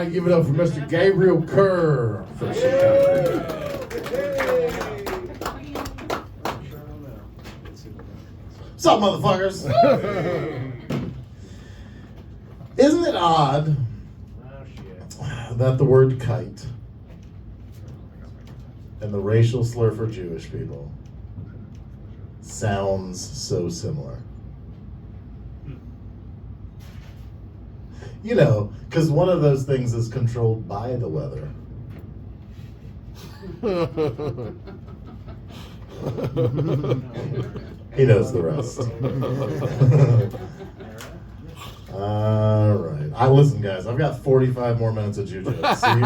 I give it up for Mr. Gabriel Kerr from Chicago. What's up, motherfuckers? Isn't it odd that the word kite and the racial slur for Jewish people sounds so similar? You know, because one of those things is controlled by the weather. He knows the rest. All right. Listen, guys, I've got 45 more minutes of Juju, so you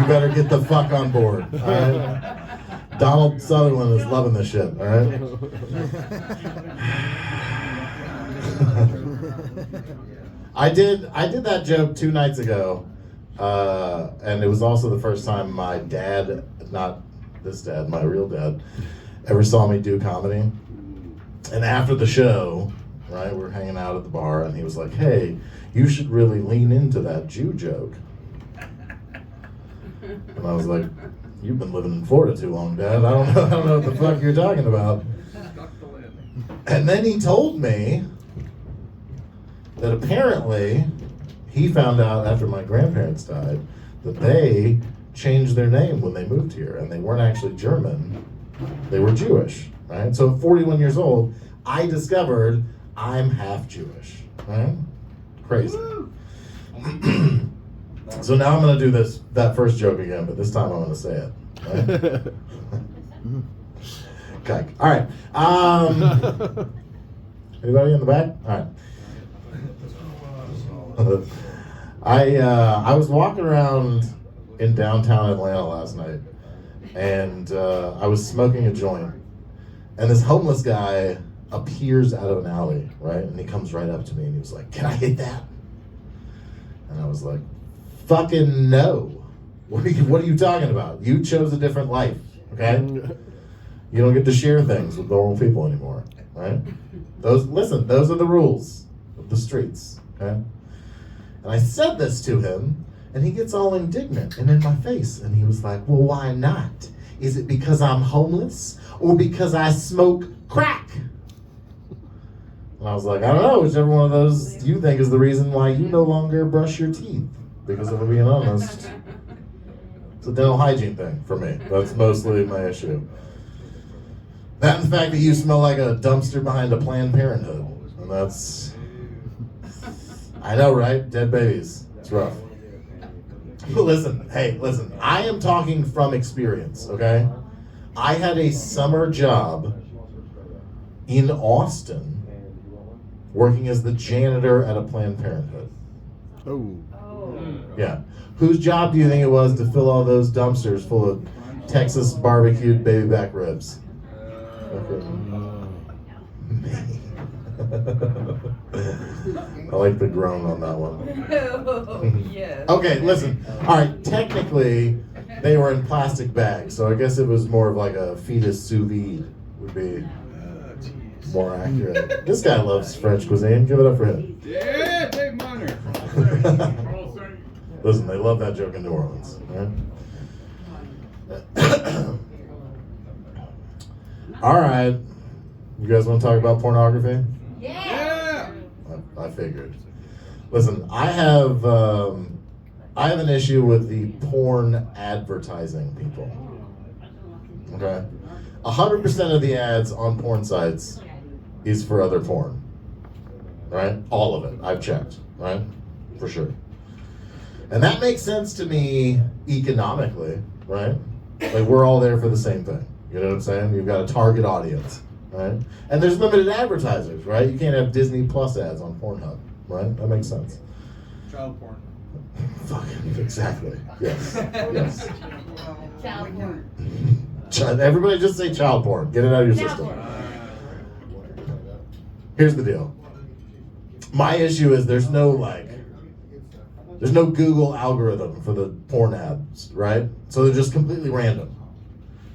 better get the fuck on board. All right? Donald Sutherland is loving this shit. All right. I did that joke 2 nights ago, and it was also the first time my dad, not this dad, my real dad, ever saw me do comedy. And after the show, right, we're hanging out at the bar, and he was like, "Hey, you should really lean into that Jew joke." And I was like, "You've been living in Florida too long, Dad. I don't know what the fuck you're talking about." And then he told me that apparently he found out after my grandparents died that they changed their name when they moved here, and they weren't actually German, they were Jewish, right? So at 41 years old, I discovered I'm half Jewish, right? Crazy. So now I'm gonna do that first joke again, but this time I'm gonna say it, right? Okay, all right. Anybody in the back? All right. I was walking around in downtown Atlanta last night, and I was smoking a joint, and this homeless guy appears out of an alley, right? And he comes right up to me, and he was like, "Can I hit that?" And I was like, "Fucking no. What are you talking about? You chose a different life, okay? You don't get to share things with normal people anymore, right? Those are the rules of the streets, okay?" And I said this to him, and he gets all indignant and in my face, and he was like, "Well, why not? Is it because I'm homeless or because I smoke crack?" And I was like, "I don't know, whichever one of those you think is the reason why you no longer brush your teeth. Because if I'm being honest, it's a dental hygiene thing for me. That's mostly my issue. That and the fact that you smell like a dumpster behind a Planned Parenthood. And that's, I know, right? Dead babies. It's rough. But listen, I am talking from experience, okay? I had a summer job in Austin working as the janitor at a Planned Parenthood. Oh. Yeah. Whose job do you think it was to fill all those dumpsters full of Texas barbecued baby back ribs? Okay. I like the groan on that one. Yes. Okay, listen. All right, technically, they were in plastic bags, so I guess it was more of like a fetus sous vide would be more accurate. This guy loves French cuisine. Give it up for him. Yeah, Dave Miner. Listen, they love that joke in New Orleans. Right? All right. You guys want to talk about pornography? Yeah. I figured. Listen, I have an issue with the porn advertising people. Okay? 100% of the ads on porn sites is for other porn. Right? All of it. I've checked. Right? For sure. And that makes sense to me economically. Right? Like, we're all there for the same thing. You know what I'm saying? You've got a target audience. Right? And there's limited advertisers, right? You can't have Disney Plus ads on Pornhub, right? That makes sense. Child porn. Fucking exactly. Yes. Yes. Child porn. Everybody just say child porn. Get it out of your system. Here's the deal. My issue is there's no Google algorithm for the porn ads, right? So they're just completely random.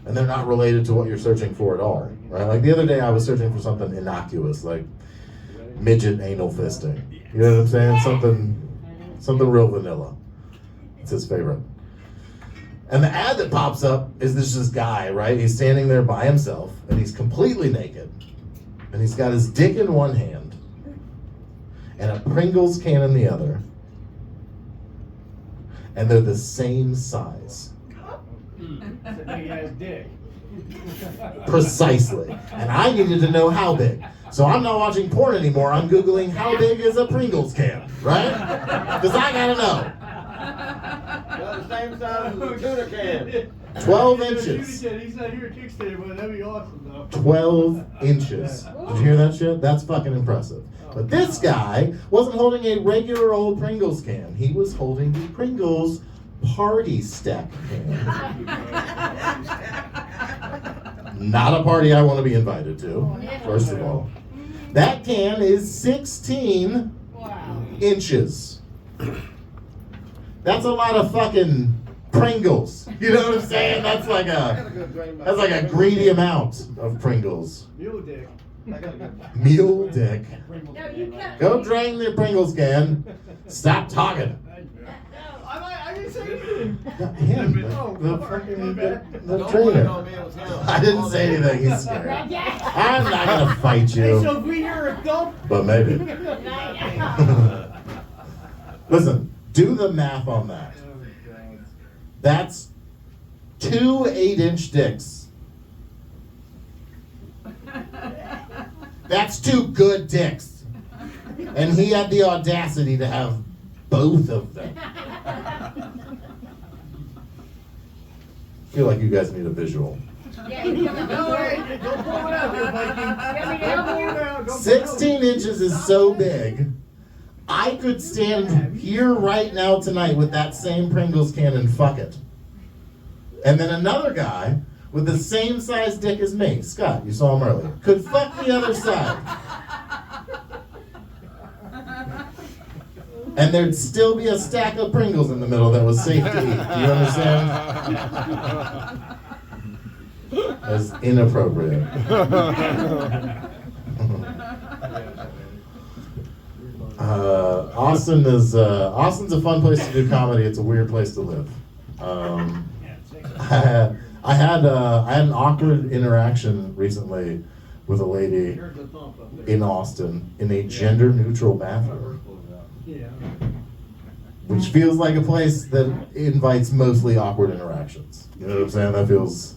And they're not related to what you're searching for at all, right? Like the other day I was searching for something innocuous, like midget anal fisting. You know what I'm saying? Something real vanilla. It's his favorite. And the ad that pops up is this guy, right? He's standing there by himself, and he's completely naked. And he's got his dick in one hand, and a Pringles can in the other. And they're the same size. It's a big ass dick. Precisely. And I needed to know how big. So I'm not watching porn anymore. I'm Googling how big is a Pringles can, right? Because I gotta know. About the same size as a tuna can. 12 inches. He's not here at Kickstand, but that'd be awesome though. 12 inches. Did you hear that shit? That's fucking impressive. But this guy wasn't holding a regular old Pringles can. He was holding the Pringles party stack can. Not a party I want to be invited to, first of all. That can is 16 inches. That's a lot of fucking Pringles. You know what I'm saying? That's like a greedy amount of Pringles. Mule dick. Mule dick. No, you can't. Go drain the Pringles can. Stop talking. I didn't say anything. Him, the trainer. I didn't say anything. He's scared. I'm not gonna fight Hey, so you, if we hear a thump, but maybe. Listen, do the math on that. That's 2 8-inch dicks. That's 2 good dicks. And he had the audacity to have both of them. I feel like you guys need a visual. Yeah, you come no, over. hey, don't pull it out here, Mikey. You want me to Don't help pull you? it out. Don't pull it out. 16 inches is so big, I could stand here right now tonight with that same Pringles can and fuck it. And then another guy with the same size dick as me, Scott, you saw him earlier, could fuck the other side. And there'd still be a stack of Pringles in the middle that was safe to eat. Do you understand? That's inappropriate. Austin's a fun place to do comedy. It's a weird place to live. I had an awkward interaction recently with a lady in Austin in a gender-neutral bathroom, which feels like a place that invites mostly awkward interactions. You know what I'm saying? That feels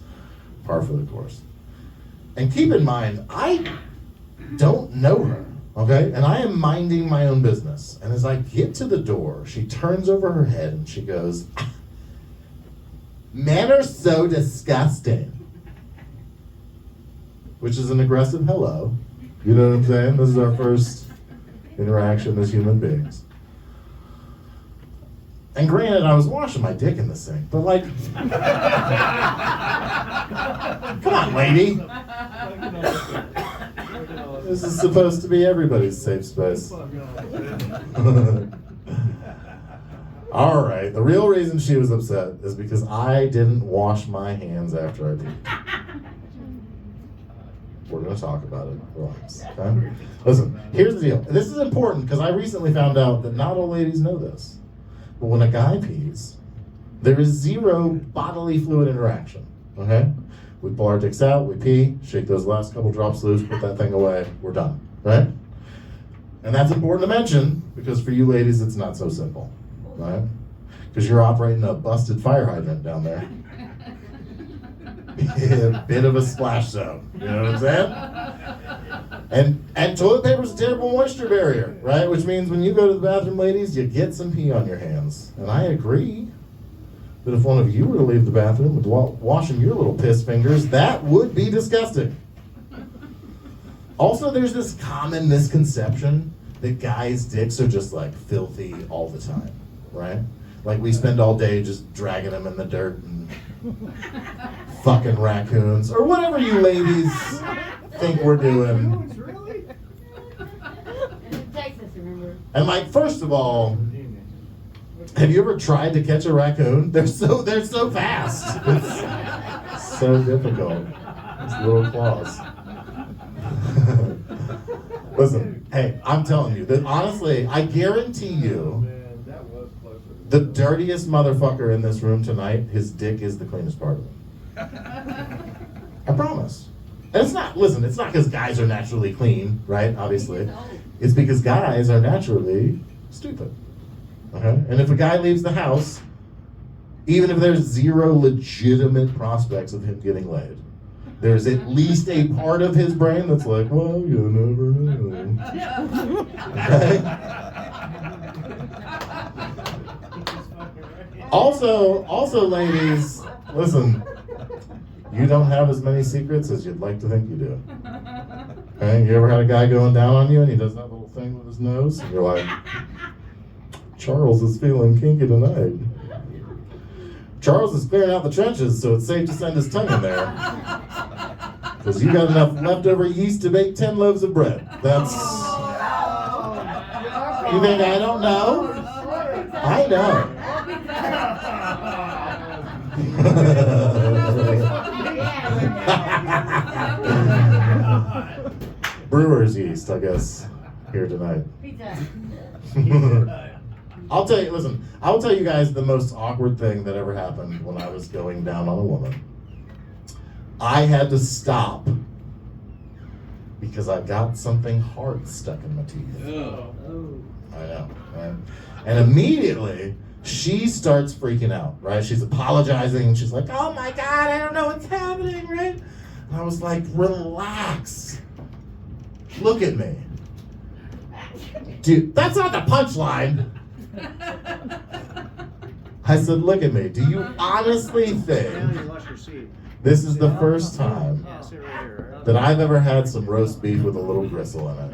par for the course. And keep in mind, I don't know her, okay? And I am minding my own business. And as I get to the door, she turns over her head and she goes, "Men are so disgusting." Which is an aggressive hello. You know what I'm saying? This is our first interaction as human beings. And granted, I was washing my dick in the sink, but like, come on, lady. This is supposed to be everybody's safe space. All right, the real reason she was upset is because I didn't wash my hands after I peed. We're gonna talk about it. Relax, okay? Listen, here's the deal. This is important because I recently found out that not all ladies know this. But when a guy pees, there is 0 bodily fluid interaction, okay? We pull our dicks out, we pee, shake those last couple drops loose, put that thing away, we're done, right? And that's important to mention because for you ladies, it's not so simple, right? Because you're operating a busted fire hydrant down there. A bit of a splash zone, you know what I'm saying? And toilet paper's a terrible moisture barrier, right? Which means when you go to the bathroom, ladies, you get some pee on your hands. And I agree that if one of you were to leave the bathroom with washing your little piss fingers, that would be disgusting. Also, there's this common misconception that guys' dicks are just like filthy all the time, right? Like we spend all day just dragging them in the dirt and fucking raccoons or whatever you ladies think we're doing. Really? Texas, remember? And like, first of all, have you ever tried to catch a raccoon? They're so fast. It's so difficult. These little claws. Listen, hey, I'm telling you that honestly, I guarantee you The dirtiest motherfucker in this room tonight, his dick is the cleanest part of him. I promise. And it's not because guys are naturally clean, right? Obviously. It's because guys are naturally stupid. Okay? And if a guy leaves the house, even if there's zero legitimate prospects of him getting laid, there's at least a part of his brain that's like, well, you never know. Okay? Also, ladies, listen, you don't have as many secrets as you'd like to think you do. Okay? You ever had a guy going down on you and he does that little thing with his nose? And you're like, Charles is feeling kinky tonight. Charles is clearing out the trenches, so it's safe to send his tongue in there. Because you got enough leftover yeast to bake 10 loaves of bread. That's... You think I don't know? I know. Brewer's yeast, I guess, here tonight. I'll tell you guys the most awkward thing that ever happened when I was going down on a woman. I had to stop because I got something hard stuck in my teeth. Oh. I know, right? And immediately, she starts freaking out, right? She's apologizing, and she's like, oh my God, I don't know what's happening, right? And I was like, relax. Look at me. Dude, that's not the punchline. I said, look at me. Do you honestly think this is the first time that I've ever had some roast beef with a little gristle in it?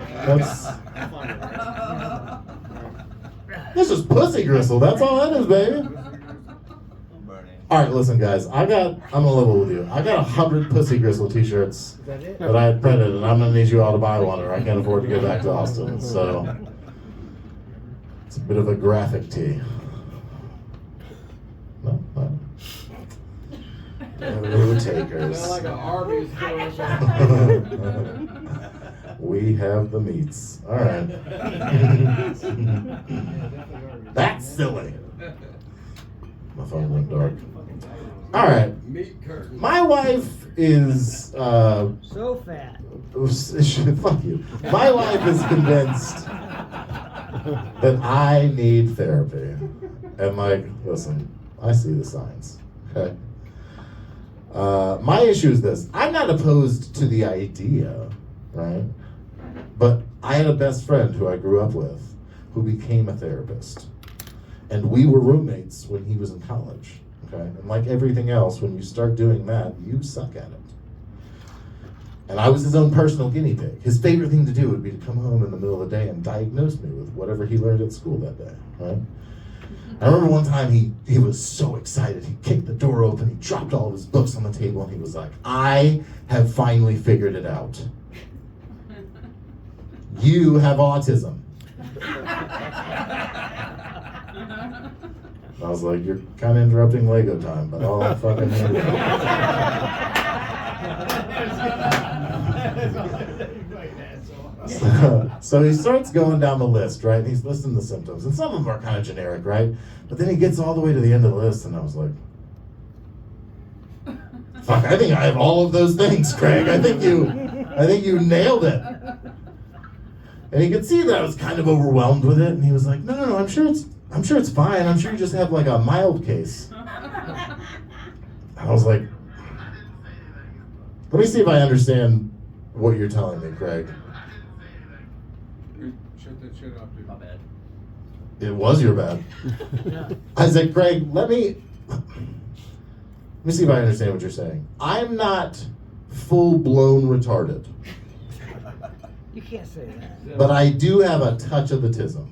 This is pussy gristle. That's all that is, baby. All right, listen, guys. I'm gonna level with you. I got 100 pussy gristle t-shirts that I had printed, and I'm gonna need you all to buy one, or I can't afford to get back to Austin. So it's a bit of a graphic tee. No. No takers. Like an Arby's. We have the meats. All right. That's silly. My phone went dark. All right. Meat curtain. My wife is So fat. fuck you. My wife is convinced that I need therapy. And like, listen, I see the signs. Okay. My issue is this. I'm not opposed to the idea, right? But I had a best friend who I grew up with who became a therapist. And we were roommates when he was in college. Okay? And like everything else, when you start doing that, you suck at it. And I was his own personal guinea pig. His favorite thing to do would be to come home in the middle of the day and diagnose me with whatever he learned at school that day, right? I remember one time he was so excited. He kicked the door open, he dropped all of his books on the table, and he was like, I have finally figured it out. You have autism. I was like, you're kind of interrupting Lego time, but I'll fucking hear you. So he starts going down the list, right? And he's listing the symptoms. And some of them are kind of generic, right? But then he gets all the way to the end of the list, and I was like, fuck, I think I have all of those things, Craig. I think you nailed it. And he could see that I was kind of overwhelmed with it, and he was like, no, I'm sure it's fine. I'm sure you just have like a mild case. I was like, let me see if I understand what you're telling me, Craig. Shut that shit off, dude. My bad. It was your bad. I said, Craig, let me see if I understand what you're saying. I'm not full-blown retarded. You can't say that. But I do have a touch of autism.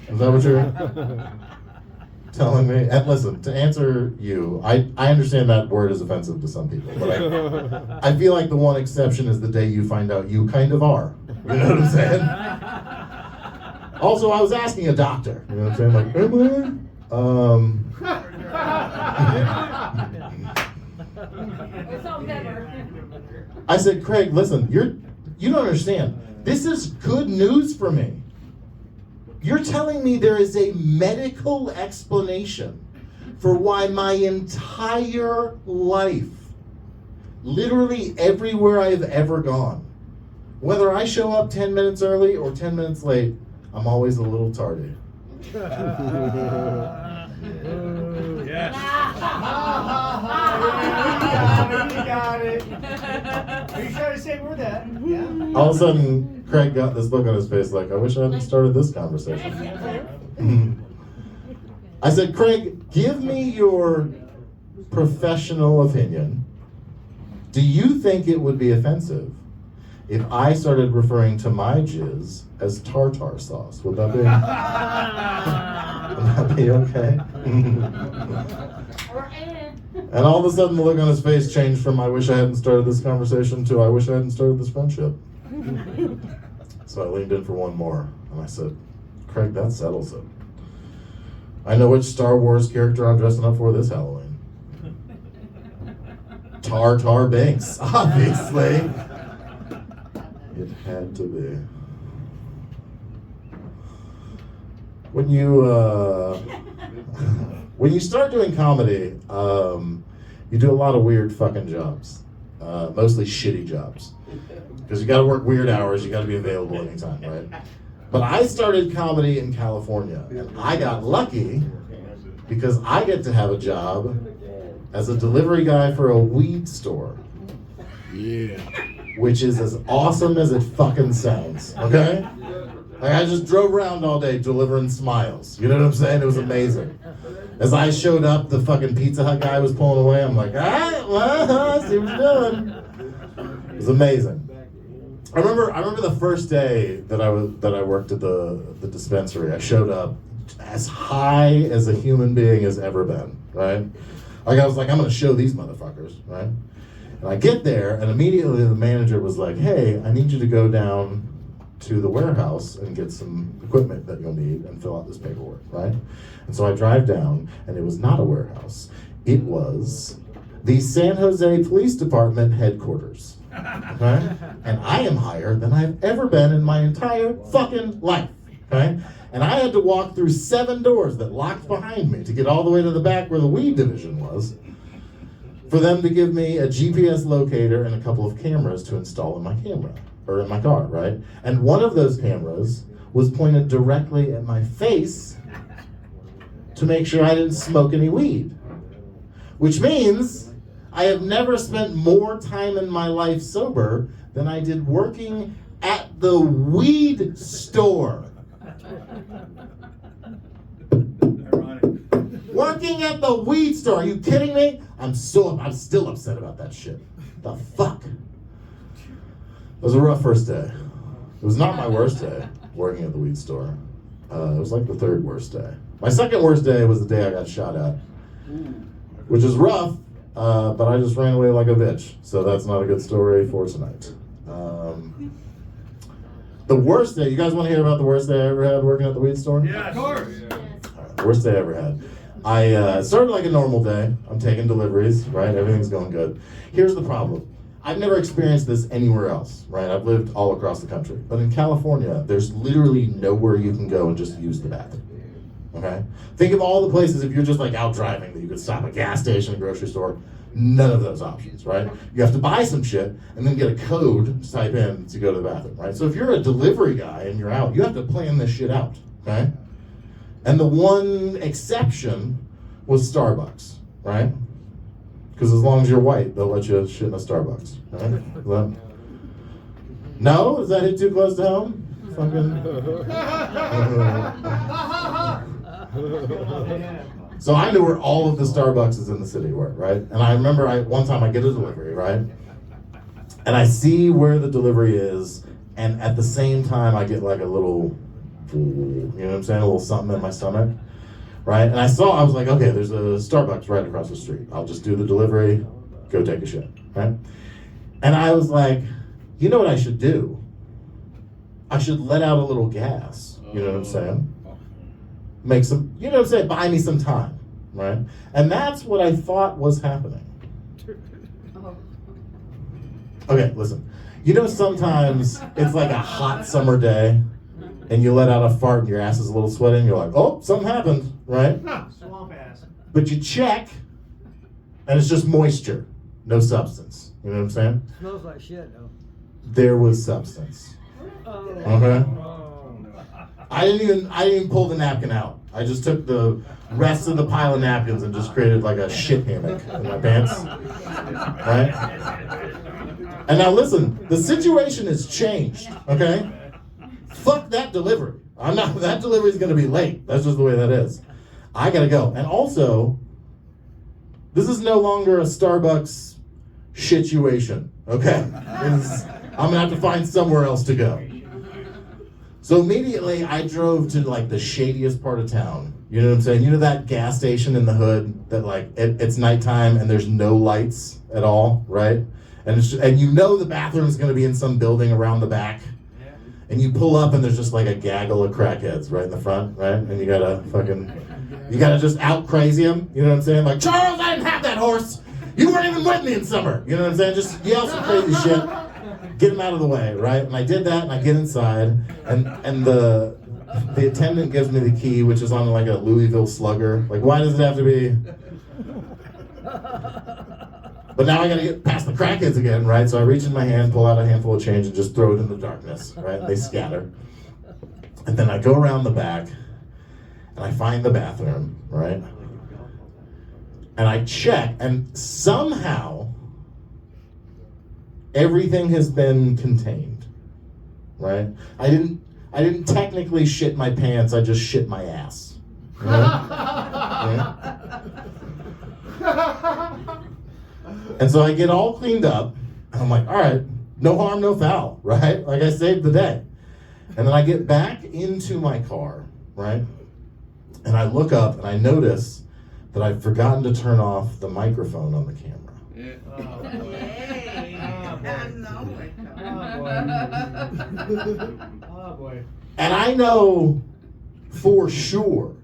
Is that what you're telling me? And listen, to answer you, I understand that word is offensive to some people, but I feel like the one exception is the day you find out you kind of are. You know what I'm saying? Also, I was asking a doctor. You know what I'm saying? Like, It's all better. I said, Craig, listen, you don't understand. This is good news for me. You're telling me there is a medical explanation for why my entire life, literally everywhere I've ever gone, whether I show up 10 minutes early or 10 minutes late, I'm always a little tardy. Yes. You got it. Are you trying to say we're that? Yeah. All of a sudden, Craig got this look on his face like, I wish I hadn't started this conversation. I said, Craig, give me your professional opinion. Do you think it would be offensive if I started referring to my jizz as tartar sauce? Would that be okay? And all of a sudden the look on his face changed from I wish I hadn't started this conversation to I wish I hadn't started this friendship. So I leaned in for one more and I said, Craig, that settles it. I know which Star Wars character I'm dressing up for this Halloween. Tar Tar Binks, obviously. It had to be. When you start doing comedy, you do a lot of weird fucking jobs, mostly shitty jobs, because you got to work weird hours. You got to be available anytime, right? But I started comedy in California, and I got lucky because I get to have a job as a delivery guy for a weed store. Yeah. Which is as awesome as it fucking sounds, okay? Like I just drove around all day delivering smiles. You know what I'm saying? It was amazing. As I showed up, the fucking Pizza Hut guy was pulling away. I'm like, I see what you're doing. It was amazing. I remember the first day that I worked at the dispensary. I showed up as high as a human being has ever been, right? Like I was like, I'm gonna show these motherfuckers, right? And I get there, and immediately the manager was like, hey, I need you to go down to the warehouse and get some equipment that you'll need and fill out this paperwork, right? And so I drive down, and it was not a warehouse. It was the San Jose Police Department headquarters, okay? And I am higher than I've ever been in my entire fucking life, okay? And I had to walk through 7 doors that locked behind me to get all the way to the back where the weed division was, for them to give me a GPS locator and a couple of cameras to install in my car, right? And one of those cameras was pointed directly at my face to make sure I didn't smoke any weed. Which means I have never spent more time in my life sober than I did working at the weed store. Working at the weed store, are you kidding me? I'm still upset about that shit. The fuck? It was a rough first day. It was not my worst day working at the weed store. It was like the 3rd worst day. My 2nd worst day was the day I got shot at, which is rough, but I just ran away like a bitch. So that's not a good story for tonight. The worst day, you guys want to hear about the worst day I ever had working at the weed store? Yeah, of course. Right, worst day I ever had. I started like a normal day. I'm taking deliveries, right? Everything's going good. Here's the problem. I've never experienced this anywhere else, right? I've lived all across the country. But in California, there's literally nowhere you can go and just use the bathroom, okay? Think of all the places, if you're just like out driving, that you could stop at a gas station, a grocery store. None of those options, right? You have to buy some shit and then get a code to type in to go to the bathroom, right? So if you're a delivery guy and you're out, you have to plan this shit out, okay? And the one exception was Starbucks, right? Because as long as you're white, they'll let you shit in a Starbucks, right? No? Does that hit too close to home? Fucking. So I knew where all of the Starbucks in the city were, right? And I remember one time I get a delivery, right? And I see where the delivery is, and at the same time I get like a little, you know what I'm saying, a little something in my stomach, right? And I was like, okay, there's a Starbucks right across the street. I'll just do the delivery, go take a shit, right? And I was like, you know what I should do? I should let out a little gas, you know what I'm saying? Make some, you know what I'm saying, buy me some time, right? And that's what I thought was happening. Okay, listen. You know sometimes it's like a hot summer day, and you let out a fart and your ass is a little sweaty and you're like, oh, something happened, right? Swamp ass. But you check, and it's just moisture, no substance. You know what I'm saying? Smells like shit though. There was substance. Okay? I didn't even pull the napkin out. I just took the rest of the pile of napkins and just created like a shit hammock in my pants. Right? And now listen, the situation has changed, okay? Fuck that delivery. That delivery's gonna be late. That's just the way that is. I gotta go. And also, this is no longer a Starbucks situation, okay? I'm gonna have to find somewhere else to go. So immediately I drove to like the shadiest part of town. You know what I'm saying? You know that gas station in the hood that like it's nighttime and there's no lights at all, right? And you know the bathroom's gonna be in some building around the back. And you pull up and there's just like a gaggle of crackheads right in the front, right? And you gotta just out crazy them. You know what I'm saying? Like, Charles, I didn't have that horse. You weren't even with me in summer. You know what I'm saying? Just yell some crazy shit. Get them out of the way, right? And I did that, and I get inside, and the attendant gives me the key, which is on like a Louisville Slugger. Like, why does it have to be? But now I gotta get past the crackheads again, right? So I reach in my hand, pull out a handful of change, and just throw it in the darkness, right? They scatter. And then I go around the back, and I find the bathroom, right? And I check, and somehow everything has been contained, right? I didn't technically shit my pants, I just shit my ass. Right? And so I get all cleaned up, and I'm like, all right, no harm, no foul, right? Like I saved the day. And then I get back into my car, right? And I look up and I notice that I've forgotten to turn off the microphone on the camera. Oh boy. And I know for sure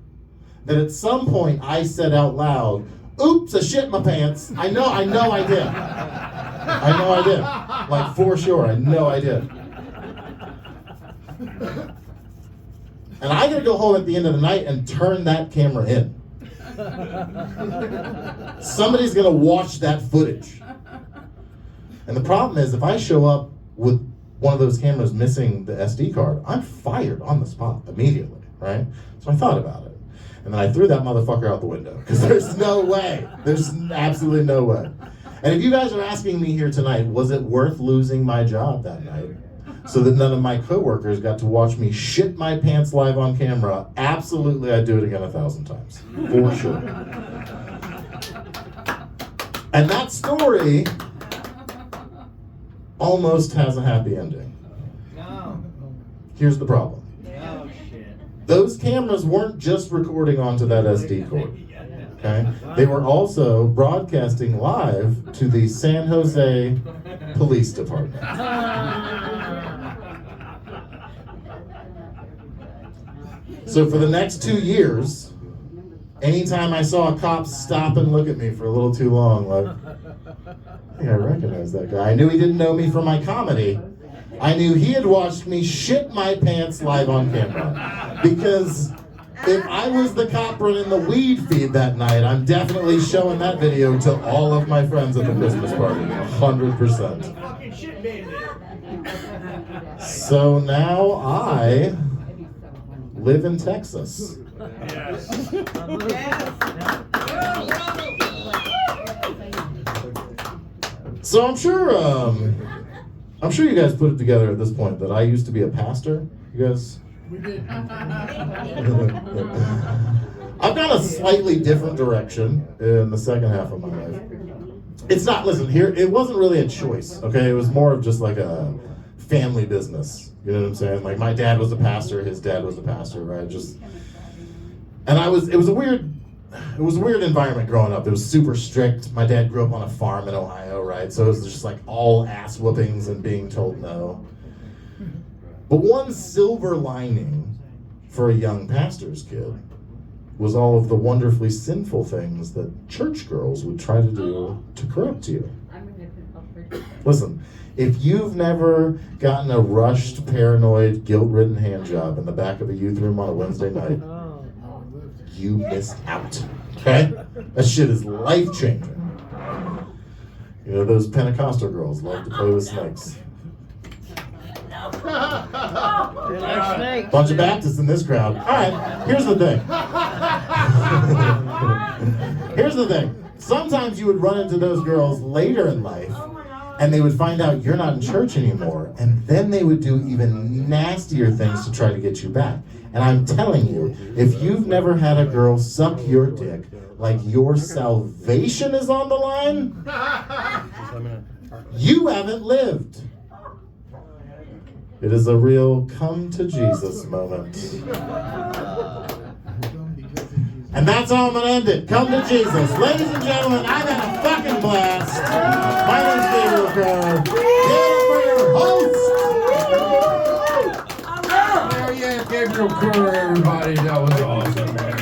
that at some point I said out loud, oops, I shit my pants. I know I did. I know I did. Like for sure, I know I did. And I gotta go home at the end of the night and turn that camera in. Somebody's gonna watch that footage. And the problem is, if I show up with one of those cameras missing the SD card, I'm fired on the spot immediately, right? So I thought about it. And then I threw that motherfucker out the window, because there's no way. There's absolutely no way. And if you guys are asking me here tonight, was it worth losing my job that night so that none of my coworkers got to watch me shit my pants live on camera? Absolutely, I'd do it again 1,000 times, for sure. And that story almost has a happy ending. No. Here's the problem. Oh shit. Those cameras weren't just recording onto that SD card. Okay? They were also broadcasting live to the San Jose Police Department. So for the next 2 years, anytime I saw a cop stop and look at me for a little too long, like, I think I recognize that guy. I knew he didn't know me from my comedy. I knew he had watched me shit my pants live on camera. Because if I was the cop running the weed feed that night, I'm definitely showing that video to all of my friends at the Christmas party. 100%. Fucking shit bandit. So now I live in Texas. So I'm sure you guys put it together at this point that I used to be a pastor. You guys? We did. I've gone a slightly different direction in the second half of my life. It's not, listen, here, it wasn't really a choice, okay? It was more of just like a family business. You know what I'm saying? Like my dad was a pastor, his dad was a pastor, right? And it was a weird environment growing up. It was super strict. My dad grew up on a farm in Ohio, right? So it was just like all ass whoopings and being told no. But one silver lining for a young pastor's kid was all of the wonderfully sinful things that church girls would try to do to corrupt you. Listen, if you've never gotten a rushed, paranoid, guilt-ridden hand job in the back of a youth room on a Wednesday night, you missed out. Okay? That shit is life-changing. You know, those Pentecostal girls love to play with snakes. They like snakes. Bunch of Baptists in this crowd. All right, here's the thing. Here's the thing. Sometimes you would run into those girls later in life, and they would find out you're not in church anymore, and then they would do even nastier things to try to get you back. And I'm telling you, if you've never had a girl suck your dick like your salvation is on the line, you haven't lived. It is a real come to Jesus moment. And that's how I'm going to end it. Come to Jesus. Ladies and gentlemen, I've had a fucking blast. My name's Gabriel Kerr. Give it for your host. Oh, yeah, Gabriel Kerr, everybody. That was awesome, man.